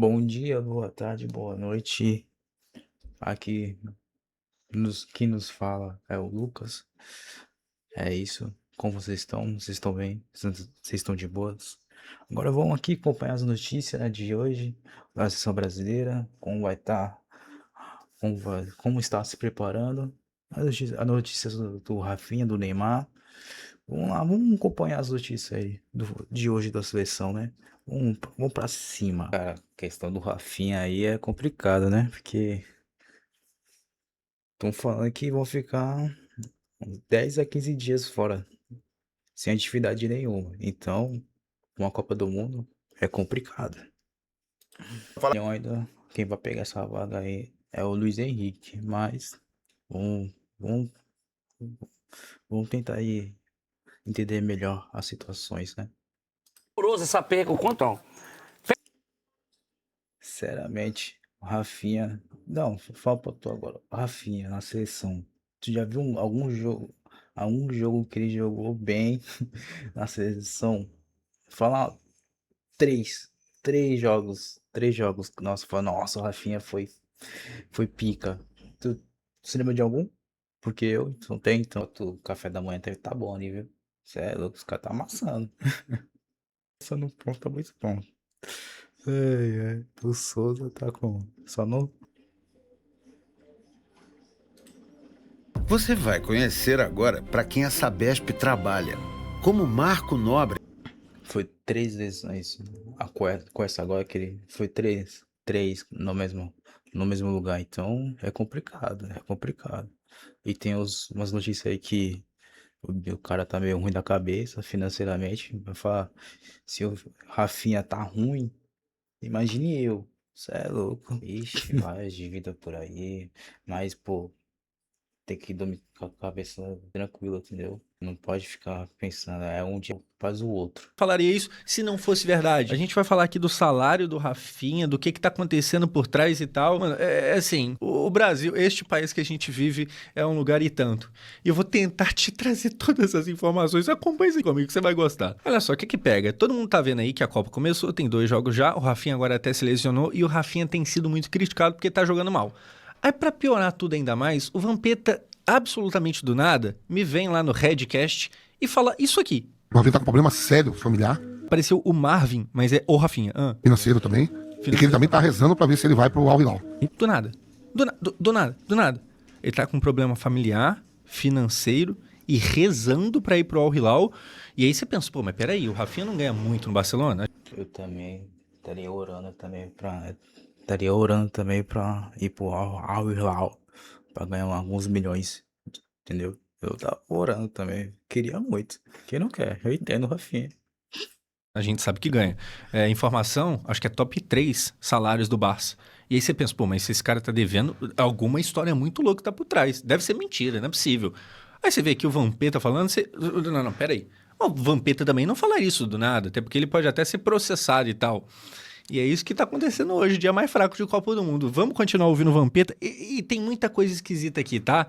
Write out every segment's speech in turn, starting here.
Bom dia, boa tarde, boa noite. Aqui quem nos fala é o Lucas. É isso. Como vocês estão? Vocês estão bem? Vocês estão de boas? Agora vamos aqui acompanhar as notícias, né, de hoje da seleção brasileira, como vai estar, como está se preparando. As notícias do Rafinha, do Neymar. Vamos lá, vamos acompanhar as notícias aí de hoje da seleção, né? Vamos pra cima. Cara, a questão do Rafinha aí é complicada, né? Porque estão falando que vão ficar uns 10 a 15 dias fora, sem atividade nenhuma. Então, uma Copa do Mundo é complicado. E ainda, quem vai pegar essa vaga aí é o Luiz Henrique. Mas, vamos, vamos, vamos tentar aí entender melhor as situações, né? Horroroso essa perca, o quanto? Sinceramente, o Rafinha. Não, fala pra tu agora. O Rafinha na seleção. Tu já viu algum jogo que ele jogou bem na seleção? Fala três. Três jogos. Três jogos. Nossa, fala, nossa, o Rafinha foi pica. Tu se lembra de algum? Porque eu não tenho, então o café da manhã deve tá bom ali, viu? Cê é louco, os caras tá amassando. Amassando ponto, tá muito bom. Ai, ai. O Souza tá com. Só no. Você vai conhecer agora para quem a Sabesp trabalha. Como Marco Nobre. Foi três vezes isso. Com essa agora que ele foi três. Três no mesmo lugar. Então é complicado, é complicado. E tem umas notícias aí que o cara tá meio ruim da cabeça financeiramente. Vai falar, se o Rafinha tá ruim, imagine eu. Cê é louco. Ixi, várias dívidas por aí. Mas, pô, tem que dormir com a cabeça tranquila, entendeu? Não pode ficar pensando, é um dia faz o outro. Falaria isso se não fosse verdade. A gente vai falar aqui do salário do Rafinha, do que tá acontecendo por trás e tal. Mano, é assim, o Brasil, este país que a gente vive, é um lugar e tanto. E eu vou tentar te trazer todas as informações. Acompanhe comigo que você vai gostar. Olha só, o que pega? Todo mundo tá vendo aí que a Copa começou, tem 2 jogos já, o Rafinha agora até se lesionou e o Rafinha tem sido muito criticado porque tá jogando mal. Aí pra piorar tudo ainda mais, o Vampeta, absolutamente do nada, me vem lá no Redcast e fala isso aqui. O Rafinha tá com problema sério familiar, Apareceu o Marvin, mas é o Rafinha. financeiro também, e que ele também tá rezando pra ver se ele vai pro Al Hilal. Do nada. Do nada. Ele tá com um problema familiar, financeiro e rezando pra ir pro Al Hilal. E aí você pensa, pô, mas peraí, o Rafinha não ganha muito no Barcelona? Eu também estaria orando também pra ir pro Al Hilal pra ganhar alguns milhões, entendeu? Eu tava orando também, queria muito. Quem não quer? Eu entendo o Rafinha. A gente sabe que ganha. Informação, acho que é top 3 salários do Barça. E aí você pensa, pô, mas se esse cara tá devendo, alguma história muito louca tá por trás. Deve ser mentira, não é possível. Aí você vê que o Vampeta falando, você... Não, peraí. O Vampeta também não falaria isso do nada, até porque ele pode até ser processado e tal. E é isso que tá acontecendo hoje, dia mais fraco de Copa do Mundo. Vamos continuar ouvindo o Vampeta. E tem muita coisa esquisita aqui, tá?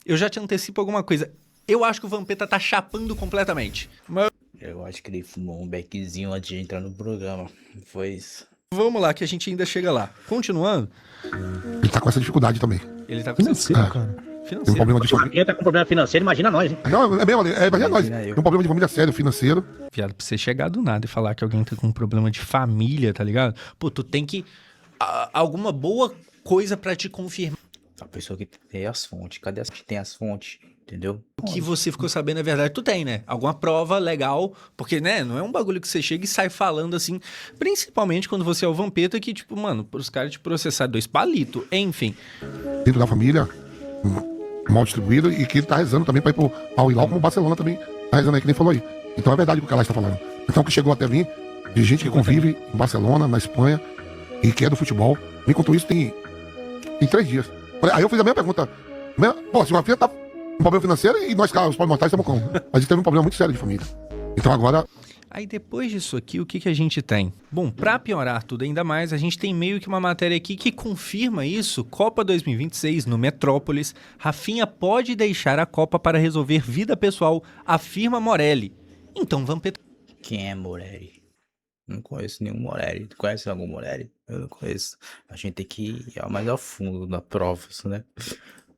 Eu já te antecipo alguma coisa. Eu acho que o Vampeta tá chapando completamente. Mas Eu acho que ele fumou um beckzinho antes de entrar no programa. Foi isso. vamos lá, que a gente ainda chega lá. Continuando, Ele tá com essa dificuldade também. ele tá com Financeiro, É. cara. Tem um financeiro. problema de família. Rafinha tá com problema financeiro, imagina nós, hein? Não, é mesmo, imagina nós. Imagina eu. Tem um problema de família sério, financeiro. Viado, pra você chegar do nada e falar que alguém tá com um problema de família, tá ligado? Pô, tu tem que... alguma boa coisa pra te confirmar A pessoa que tem as fontes. Cadê as que tem as fontes? Entendeu? que você ficou sabendo é verdade. Tu tem, né? Alguma prova legal, porque, né, não é um bagulho que você chega e sai falando assim, principalmente quando você é o Vampeta, que, tipo, mano, pros caras te processar 2 palitos, enfim. Dentro da família, mal distribuído, e que ele tá rezando também pra ir pro Al Hilal, como o Barcelona também tá rezando aí, que nem falou aí. Então é verdade o que ela está falando. Então que chegou até vir de gente que convive em Barcelona, na Espanha, e que é do futebol. Me contou isso tem 3 dias. Aí eu fiz a mesma pergunta. Pô, se o Rafinha tá com problema financeiro e nós, os pobres mortais, estamos como? Mas ele teve um problema muito sério de família. Então agora Aí depois disso aqui, o que a gente tem? Bom, pra piorar tudo ainda mais, a gente tem meio que uma matéria aqui que confirma isso. Copa 2026 no Metrópolis. Rafinha pode deixar a Copa para resolver vida pessoal, afirma Morelli. Então, Vampeta... Quem é Morelli? Não conheço nenhum Morelli. Tu conhece algum Morelli? Eu não conheço. A gente tem que ir mais ao fundo da prova, isso, né?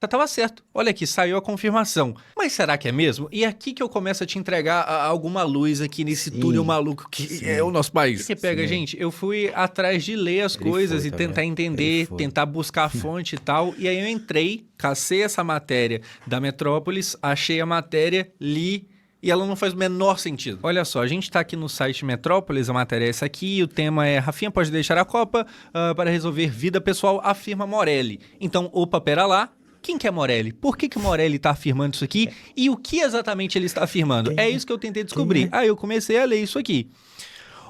Tava certo. Olha aqui, saiu a confirmação. Mas será que é mesmo? E é aqui que eu começo a te entregar alguma luz aqui nesse Sim, túnel maluco que sim. é o nosso país. O que pega, Sim. gente? Eu fui atrás de ler as Ele coisas foi, e tá tentar vendo? entender, Ele foi. tentar buscar a fonte e tal. E aí eu entrei, cacei essa matéria da Metrópolis, achei a matéria, li. E ela não faz o menor sentido. Olha só, a gente tá aqui no site Metrópolis, a matéria é essa aqui, e o tema é Rafinha pode deixar a Copa para resolver vida pessoal, afirma Morelli. Então, opa, pera lá. Quem que é Morelli? Por que o Morelli tá afirmando isso aqui? E o que exatamente ele está afirmando? É isso que eu tentei descobrir. Aí eu comecei a ler isso aqui.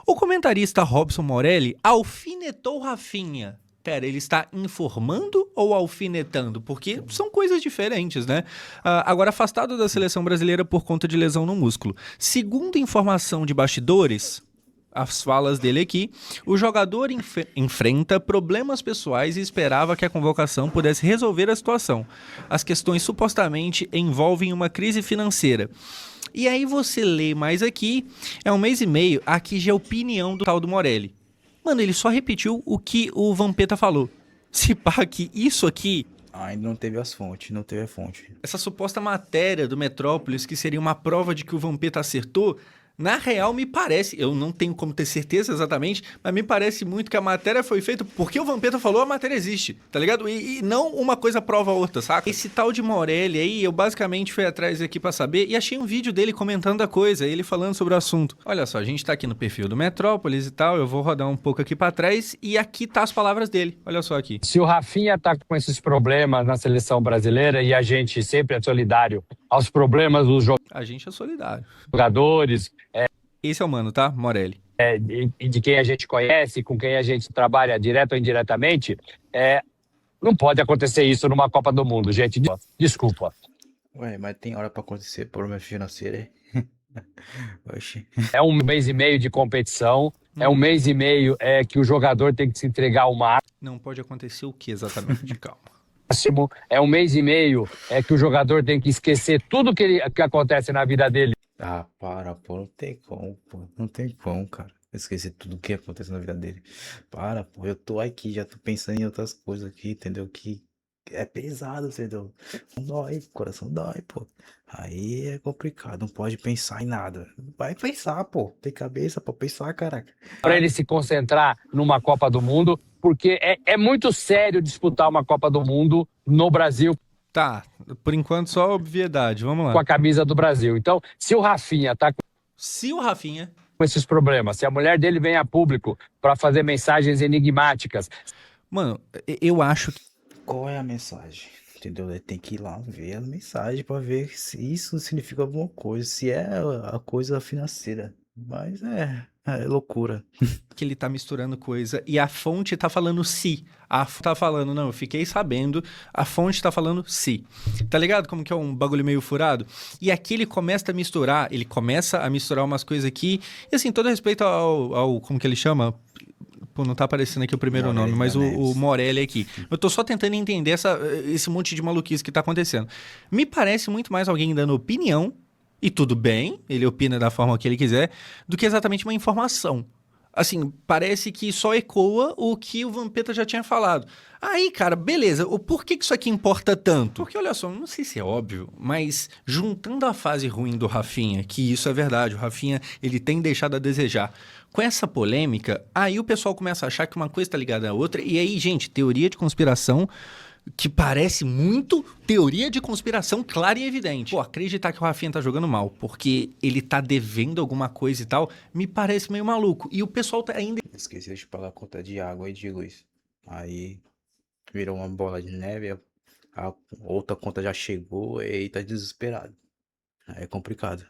O comentarista Robson Morelli alfinetou Rafinha. Pera, ele está informando ou alfinetando? Porque são coisas diferentes, né? Agora, afastado da seleção brasileira por conta de lesão no músculo. Segundo informação de bastidores, as falas dele aqui, o jogador enfrenta problemas pessoais e esperava que a convocação pudesse resolver a situação. As questões supostamente envolvem uma crise financeira. E aí você lê mais aqui, é 1 mês e meio, aqui já é a opinião do tal do Morelli. Mano, ele só repetiu o que o Vampeta falou. Se pá que isso aqui... Ainda não teve as fontes, não teve a fonte. Essa suposta matéria do Metrópolis, que seria uma prova de que o Vampeta acertou, na real me parece, eu não tenho como ter certeza exatamente, mas me parece muito que a matéria foi feita porque o Vampeta falou, a matéria existe, tá ligado? E não uma coisa prova a outra, saca? Esse tal de Morelli aí, eu basicamente fui atrás aqui pra saber e achei um vídeo dele comentando a coisa, ele falando sobre o assunto. Olha só, a gente tá aqui no perfil do Metrópolis e tal, eu vou rodar um pouco aqui pra trás e aqui tá as palavras dele, olha só aqui. Se o Rafinha tá com esses problemas na seleção brasileira e a gente sempre é solidário aos problemas dos A gente é solidário. jogadores, Esse é o mano, tá? Morelli. e de quem a gente conhece, com quem a gente trabalha direto ou indiretamente, não pode acontecer isso numa Copa do Mundo, gente. Desculpa. Ué, mas tem hora pra acontecer problema financeiro, é? Oxi. É 1 mês e meio de competição, é 1 mês e meio que o jogador tem que se entregar ao Não pode acontecer o que exatamente? Calma. máximo, é 1 mês e meio que o jogador tem que esquecer tudo que acontece na vida dele. Ah, para, pô, não tem como, pô. Não tem como, cara. Esquecer tudo o que acontece na vida dele. Para, pô, eu tô aqui, já tô pensando em outras coisas aqui, entendeu? Que é pesado, entendeu? Não dói, coração dói, pô. Aí é complicado, não pode pensar em nada. Vai pensar, pô. Tem cabeça pra pensar, caraca. Para ele se concentrar numa Copa do Mundo, porque é muito sério disputar uma Copa do Mundo no Brasil Tá, por enquanto só obviedade, vamos lá. com a camisa do Brasil. Então, se o Rafinha tá Se o Rafinha... com esses problemas, se a mulher dele vem a público para fazer mensagens enigmáticas, Mano, eu acho que... Qual é a mensagem? Entendeu? Ele tem que ir lá ver a mensagem pra ver se isso significa alguma coisa, se é a coisa financeira. Mas é loucura. que ele tá misturando coisa e a fonte tá falando se. A fonte tá falando, não, eu fiquei sabendo, a fonte tá falando se. Tá ligado como que é um bagulho meio furado? E aqui ele começa a misturar umas coisas aqui, e assim, todo respeito ao como que ele chama? Pô, não tá aparecendo aqui o primeiro Morelli, nome, mas né, o Morelli aqui. Eu tô só tentando entender esse monte de maluquice que tá acontecendo. Me parece muito mais alguém dando opinião, e tudo bem, ele opina da forma que ele quiser, do que exatamente uma informação. Assim, parece que só ecoa o que o Vampeta já tinha falado. Aí, cara, beleza, por que isso aqui importa tanto? Porque, olha só, não sei se é óbvio, mas juntando a fase ruim do Rafinha, que isso é verdade, o Rafinha, ele tem deixado a desejar, com essa polêmica, aí o pessoal começa a achar que uma coisa tá ligada à outra, e aí, gente, teoria de conspiração... que parece muito teoria de conspiração clara e evidente. Pô, acreditar que o Rafinha tá jogando mal porque ele tá devendo alguma coisa e tal, me parece meio maluco. E o pessoal tá ainda... Esqueci de pagar a conta de água e de luz. Aí virou uma bola de neve, a outra conta já chegou e aí tá desesperado. Aí é complicado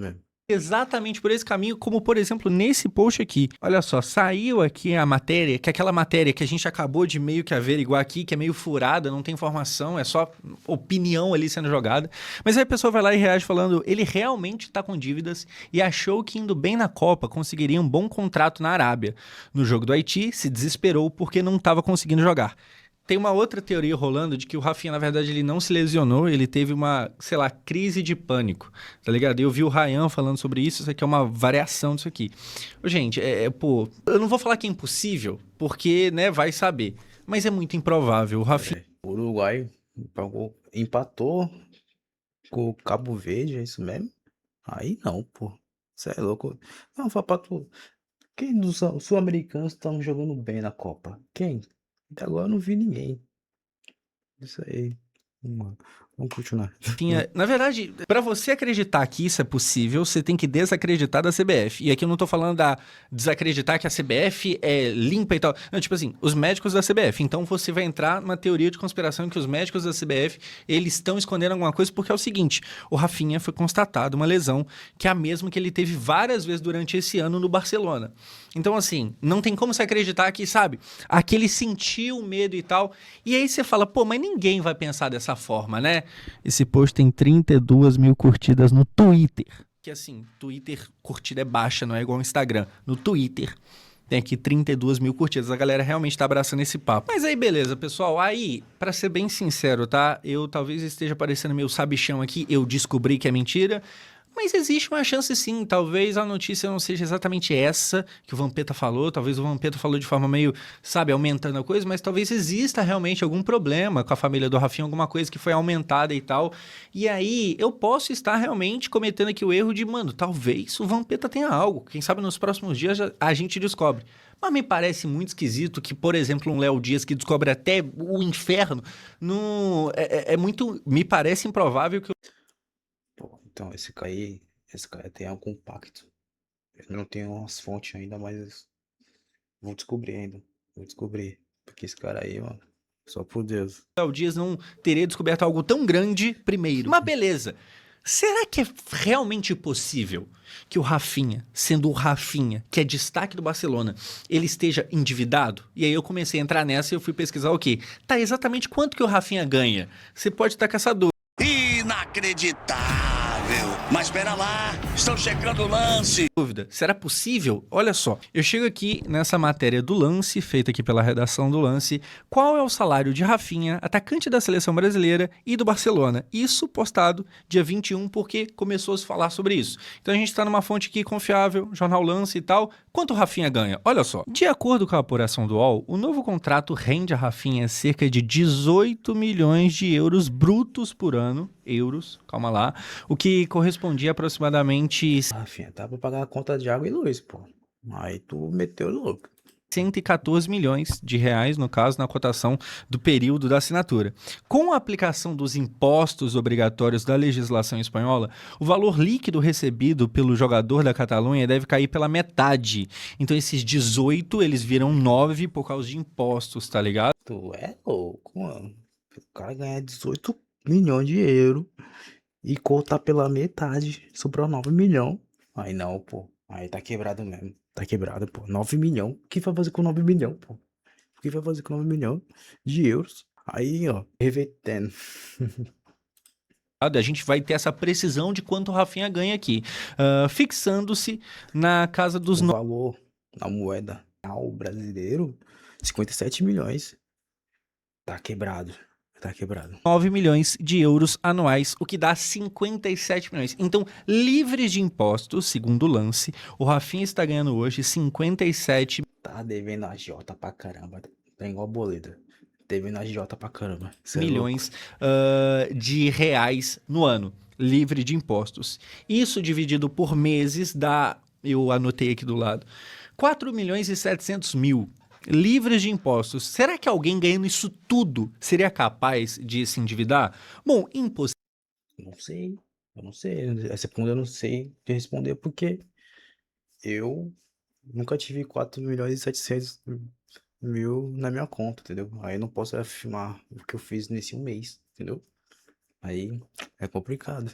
mesmo. exatamente por esse caminho, como por exemplo nesse post aqui. Olha só, saiu aqui a matéria, que é aquela matéria que a gente acabou de meio que averiguar aqui, que é meio furada, não tem informação, é só opinião ali sendo jogada. Mas aí a pessoa vai lá e reage falando, ele realmente tá com dívidas e achou que indo bem na Copa conseguiria um bom contrato na Arábia. No jogo do Haiti, se desesperou porque não tava conseguindo jogar. Tem uma outra teoria rolando de que o Rafinha, na verdade, ele não se lesionou, ele teve uma, sei lá, crise de pânico, tá ligado? Eu vi o Ryan falando sobre isso aqui é uma variação disso aqui. Gente, pô, eu não vou falar que é impossível, porque, né, vai saber, mas é muito improvável. O Rafinha... O Uruguai empatou com o Cabo Verde, é isso mesmo? Aí não, pô. Você é louco. Não, fala pra tu. Quem dos sul-americanos estão jogando bem na Copa? Quem? Até agora eu não vi ninguém. Isso aí. Vamos continuar. Na verdade, pra você acreditar que isso é possível, você tem que desacreditar da CBF. E aqui eu não tô falando da desacreditar que a CBF é limpa e tal. Não, tipo assim, os médicos da CBF. Então você vai entrar numa teoria de conspiração em que os médicos da CBF, eles estão escondendo alguma coisa, porque é o seguinte, o Rafinha foi constatado uma lesão que é a mesma que ele teve várias vezes durante esse ano no Barcelona. Então assim, não tem como você acreditar que, sabe, aquele sentiu medo e tal. E aí você fala, pô, mas ninguém vai pensar dessa forma, né? Esse post tem 32 mil curtidas no Twitter. Que assim, Twitter, curtida é baixa, não é igual ao Instagram. No Twitter tem aqui 32 mil curtidas. A galera realmente tá abraçando esse papo. Mas aí, beleza, pessoal. Aí, pra ser bem sincero, tá? Eu talvez esteja parecendo meio sabichão aqui. Eu descobri que é mentira. Mas existe uma chance sim, talvez a notícia não seja exatamente essa que o Vampeta falou, talvez o Vampeta falou de forma meio, sabe, aumentando a coisa, mas talvez exista realmente algum problema com a família do Rafinha, alguma coisa que foi aumentada e tal, e aí eu posso estar realmente cometendo aqui o erro de, mano, talvez o Vampeta tenha algo, quem sabe nos próximos dias a gente descobre. Mas me parece muito esquisito que, por exemplo, um Léo Dias que descobre até o inferno, muito, me parece improvável que... Pô, então esse cara tem algum pacto. Eu não tenho as fontes ainda, mas vou descobrir ainda. Vou descobrir. Porque esse cara aí, mano, só por Deus. Léo Dias não teria descoberto algo tão grande primeiro. Mas beleza. Será que é realmente possível que o Rafinha, sendo o Rafinha, que é destaque do Barcelona, ele esteja endividado? E aí eu comecei a entrar nessa e eu fui pesquisar o quê? Tá, exatamente quanto que o Rafinha ganha? Você pode estar com essa dúvida. Inacreditável! Mas espera lá, estão checando o lance. Será possível? Olha só, eu chego aqui nessa matéria do Lance, feita aqui pela redação do Lance, qual é o salário de Rafinha, atacante da seleção brasileira e do Barcelona? Isso postado dia 21, porque começou a se falar sobre isso. Então a gente está numa fonte aqui confiável, jornal Lance e tal. Quanto o Rafinha ganha? Olha só, de acordo com a apuração do UOL, o novo contrato rende a Rafinha cerca de 18 milhões de euros brutos por ano, calma lá, o que correspondia a aproximadamente... Rafinha, tá pra pagar a conta de água e luz, pô. Aí tu meteu louco. 114 milhões de reais, no caso, na cotação do período da assinatura. Com a aplicação dos impostos obrigatórios da legislação espanhola, o valor líquido recebido pelo jogador da Catalunha deve cair pela metade. Então esses 18, eles viram 9 por causa de impostos, tá ligado? Tu é louco, mano. O cara ganha 18 milhões de euros e cortar pela metade, sobrou 9 milhões. Aí não, pô. Aí tá quebrado mesmo. Tá quebrado, pô. 9 milhões. O que vai fazer com 9 milhões, pô? O que vai fazer com 9 milhões de euros? Aí, ó, revertendo. A gente vai ter essa precisão de quanto o Rafinha ganha aqui, fixando-se na casa dos... O valor na moeda real brasileiro, 57 milhões. Tá quebrado. Tá quebrado. 9 milhões de euros anuais, o que dá 57 milhões. Então, livres de impostos, segundo o Lance, o Rafinha está ganhando hoje 57... Tá devendo a Jota pra caramba. Tá igual boleta. Devendo a Jota pra caramba. Cê milhões de reais no ano, livre de impostos. Isso dividido por meses dá, eu anotei aqui do lado, 4 milhões e 700 mil. Livres de impostos. Será que alguém ganhando isso tudo seria capaz de se endividar? Bom, impossível. Não sei. Eu não sei. Essa pergunta eu não sei te responder porque eu nunca tive 4 milhões e 700 mil na minha conta, entendeu? Aí eu não posso afirmar o que eu fiz nesse um mês, entendeu? Aí é complicado.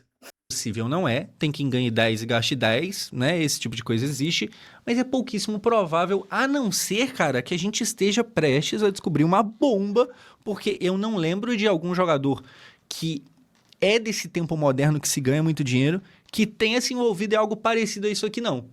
Possível não é, tem quem ganhe 10 e gaste 10, né? Esse tipo de coisa existe, mas é pouquíssimo provável, a não ser, cara, que a gente esteja prestes a descobrir uma bomba, porque eu não lembro de algum jogador que é desse tempo moderno que se ganha muito dinheiro, que tenha se envolvido em algo parecido a isso aqui, não.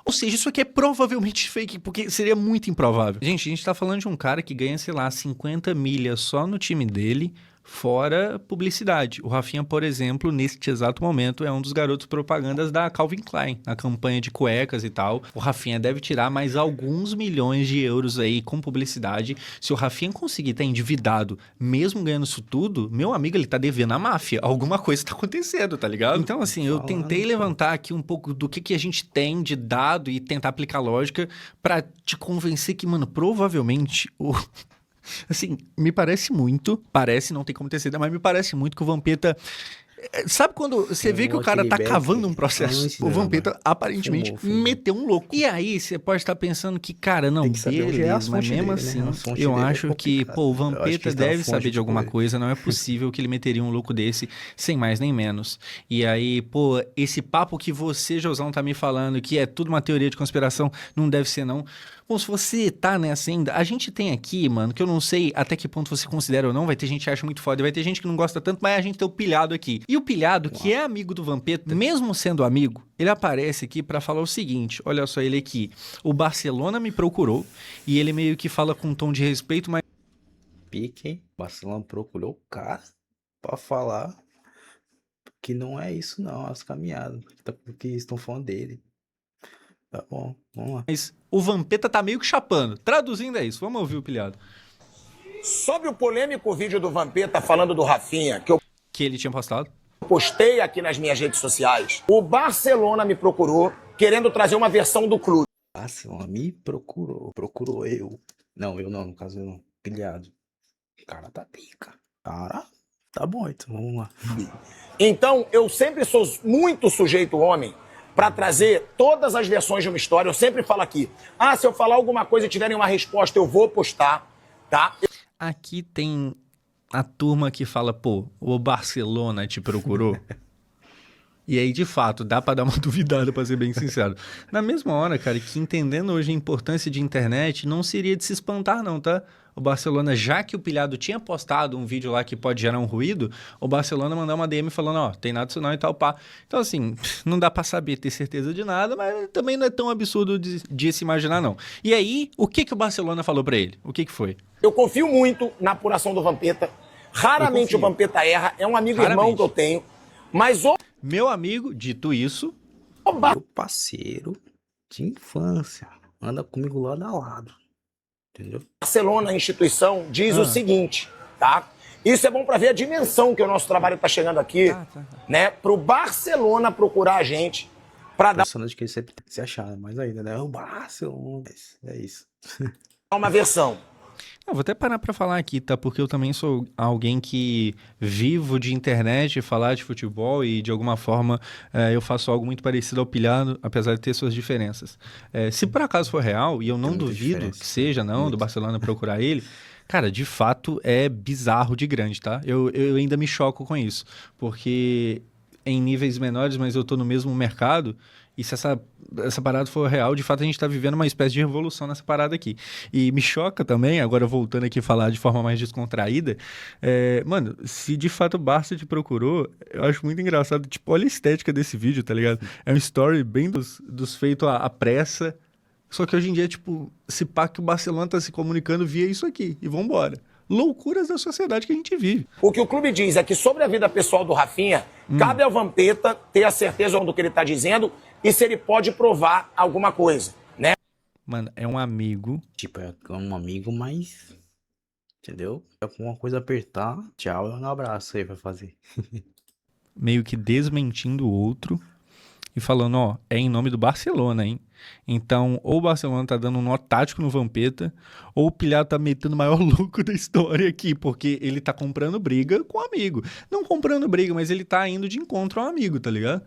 Ou seja, isso aqui é provavelmente fake, porque seria muito improvável. Gente, a gente tá falando de um cara que ganha, sei lá, 50 milhas só no time dele, fora publicidade. O Rafinha, por exemplo, neste exato momento, é um dos garotos propagandas da Calvin Klein, na campanha de cuecas e tal. O Rafinha deve tirar mais alguns milhões de euros aí com publicidade. Se o Rafinha conseguir estar endividado, mesmo ganhando isso tudo, meu amigo, ele tá devendo a máfia. Alguma coisa tá acontecendo, tá ligado? Então, assim, eu tentei levantar aqui um pouco do que a gente tem de dado e tentar aplicar lógica pra te convencer que, mano, provavelmente Assim, me parece muito, não tem como ter certeza, mas me parece muito que o Vampeta... Sabe quando você vê que o cara tá cavando um processo? O Vampeta aparentemente meteu um louco. E aí você pode estar pensando que, cara, não, beleza, mas mesmo assim, eu acho que, pô, o Vampeta deve saber de alguma coisa, não é possível que ele meteria um louco desse sem mais nem menos. E aí, pô, esse papo que você, Josão, tá me falando, que é tudo uma teoria de conspiração, não deve ser não. Bom, se você tá nessa ainda, a gente tem aqui, mano, que eu não sei até que ponto você considera ou não, vai ter gente que acha muito foda, vai ter gente que não gosta tanto, mas a gente tem o Pilhado aqui. E o Pilhado, que é amigo do Vampeta, mesmo sendo amigo, ele aparece aqui pra falar o seguinte, olha só ele aqui, o Barcelona me procurou e ele meio que fala com um tom de respeito, mas... Pique, o Barcelona procurou o cara pra falar que não é isso não, as caminhadas, porque estão falando dele. Tá bom, vamos lá. Mas o Vampeta tá meio que chapando. Traduzindo é isso, vamos ouvir o Pilhado. Sobre o polêmico vídeo do Vampeta falando do Rafinha, que ele tinha postado, postei aqui nas minhas redes sociais, o Barcelona me procurou querendo trazer uma versão do clube. Barcelona me procurou eu. Não, eu não, no caso eu não. Pilhado. O cara tá pica. Cara, tá bom, então vamos lá. Então, eu sempre sou muito sujeito homem para trazer todas as versões de uma história. Eu sempre falo aqui, se eu falar alguma coisa e tiverem uma resposta, eu vou postar, tá? Aqui tem a turma que fala, pô, o Barcelona te procurou. E aí, de fato, dá pra dar uma duvidada, pra ser bem sincero. Na mesma hora, cara, que entendendo hoje a importância de internet, não seria de se espantar não, tá? O Barcelona, já que o Pilhado tinha postado um vídeo lá que pode gerar um ruído, o Barcelona mandou uma DM falando, ó, tem nada disso não e tal, pá. Então, assim, não dá pra saber, ter certeza de nada, mas também não é tão absurdo de se imaginar, não. E aí, o que o Barcelona falou pra ele? O que foi? Eu confio muito na apuração do Vampeta. Raramente o Vampeta erra, é um amigo irmão que eu tenho, mas meu amigo, dito isso... Meu parceiro de infância, anda comigo lado a lado. Entendeu? Barcelona, a instituição, diz o seguinte, tá? Isso é bom para ver a dimensão que o nosso trabalho tá chegando aqui, né? Pro Barcelona procurar a gente para dar de que ele sempre se achar, mas ainda, né? O Barcelona, é isso. uma versão. Eu vou até parar pra falar aqui, tá? Porque eu também sou alguém que vivo de internet, falar de futebol e, de alguma forma, eu faço algo muito parecido ao Pilhado, apesar de ter suas diferenças. Se por acaso for real, e eu não duvido que seja, não, do Barcelona procurar ele, cara, de fato é bizarro de grande, tá? Eu ainda me choco com isso, porque em níveis menores, mas eu tô no mesmo mercado. E se essa parada for real, de fato a gente tá vivendo uma espécie de revolução nessa parada aqui. E me choca também, agora voltando aqui a falar de forma mais descontraída, mano, se de fato o Barça te procurou, eu acho muito engraçado, tipo, olha a estética desse vídeo, tá ligado? É um story bem dos feitos à pressa, só que hoje em dia, tipo, se pá que o Barcelona tá se comunicando via isso aqui, e vambora. Loucuras da sociedade que a gente vive. O que o clube diz é que sobre a vida pessoal do Rafinha, cabe ao Vampeta ter a certeza do que ele tá dizendo e se ele pode provar alguma coisa, né? Mano, é um amigo. Tipo, é um amigo, mas... Entendeu? Se alguma coisa apertar, tchau, um abraço aí pra fazer. Meio que desmentindo o outro e falando, ó, é em nome do Barcelona, hein? Então, ou o Barcelona tá dando um nó tático no Vampeta, ou o Pilhado tá metendo o maior louco da história aqui, porque ele tá comprando briga com um amigo. Não comprando briga, mas ele tá indo de encontro a um amigo, tá ligado?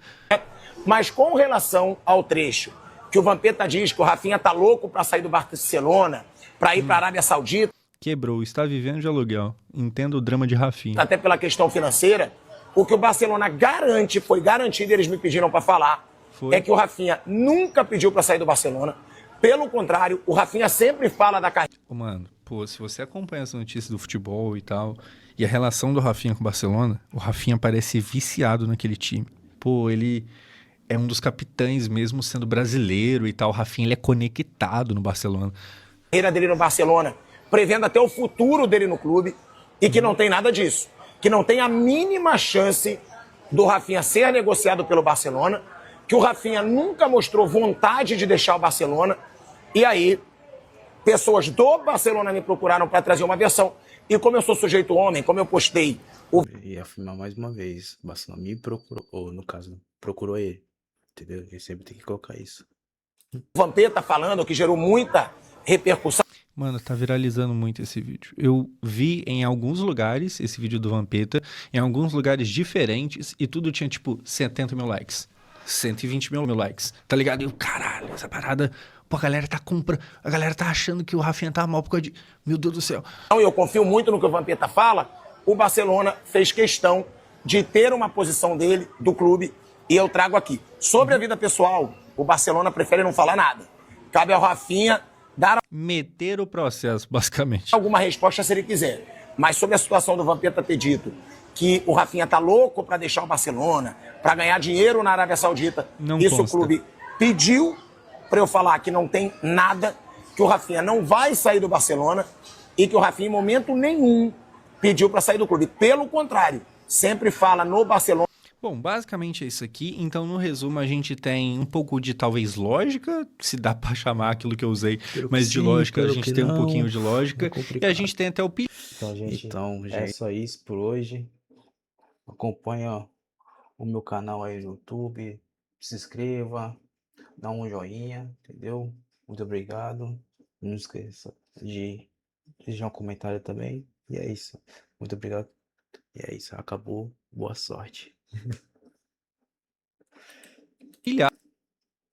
Mas com relação ao trecho que o Vampeta diz que o Rafinha tá louco pra sair do Barcelona, pra ir pra Arábia Saudita... Quebrou, está vivendo de aluguel. Entendo o drama de Rafinha. Até pela questão financeira, o que o Barcelona garante, foi garantido, eles me pediram pra falar, é que o Rafinha nunca pediu pra sair do Barcelona. Pelo contrário, o Rafinha sempre fala da carreira. Mano, pô, se você acompanha as notícias do futebol e tal, e a relação do Rafinha com o Barcelona, o Rafinha parece viciado naquele time. Pô, ele é um dos capitães mesmo sendo brasileiro e tal. O Rafinha, ele é conectado no Barcelona. Carreira dele no Barcelona, prevendo até o futuro dele no clube, e que não tem nada disso. Que não tem a mínima chance do Rafinha ser negociado pelo Barcelona, que o Rafinha nunca mostrou vontade de deixar o Barcelona, e aí pessoas do Barcelona me procuraram para trazer uma versão, e como eu sou sujeito homem, como eu postei... E afirmar mais uma vez, o Barcelona me procurou, ou no caso, procurou ele, entendeu? Ele sempre tem que colocar isso. O Vampeta falando, que gerou muita repercussão. Mano, tá viralizando muito esse vídeo. Eu vi em alguns lugares esse vídeo do Vampeta, em alguns lugares diferentes, e tudo tinha, tipo, 70 mil likes. 120 mil likes, tá ligado? E eu, caralho, essa parada... Pô, a galera tá comprando... A galera tá achando que o Rafinha tá mal por causa de... Meu Deus do céu. Eu confio muito no que o Vampeta fala. O Barcelona fez questão de ter uma posição dele, do clube, e eu trago aqui. Sobre a vida pessoal, o Barcelona prefere não falar nada. Cabe ao Rafinha dar Meter o processo, basicamente. alguma resposta se ele quiser. Mas sobre a situação do Vampeta ter dito que o Rafinha tá louco para deixar o Barcelona, para ganhar dinheiro na Arábia Saudita, Não isso consta. o clube pediu para eu falar que não tem nada, que o Rafinha não vai sair do Barcelona e que o Rafinha em momento nenhum pediu para sair do clube. Pelo contrário, sempre fala no Barcelona. Bom, basicamente é isso aqui. Então, no resumo, a gente tem um pouco de, talvez, lógica, se dá pra chamar aquilo que eu usei, mas de lógica, a gente tem um pouquinho de lógica, e a gente tem até o Então, gente, é gente, só isso por hoje. Acompanha o meu canal aí no YouTube, se inscreva, dá um joinha, entendeu? Muito obrigado. Não esqueça de deixar um comentário também. E é isso. Muito obrigado. E é isso. Acabou. Boa sorte. pilhar.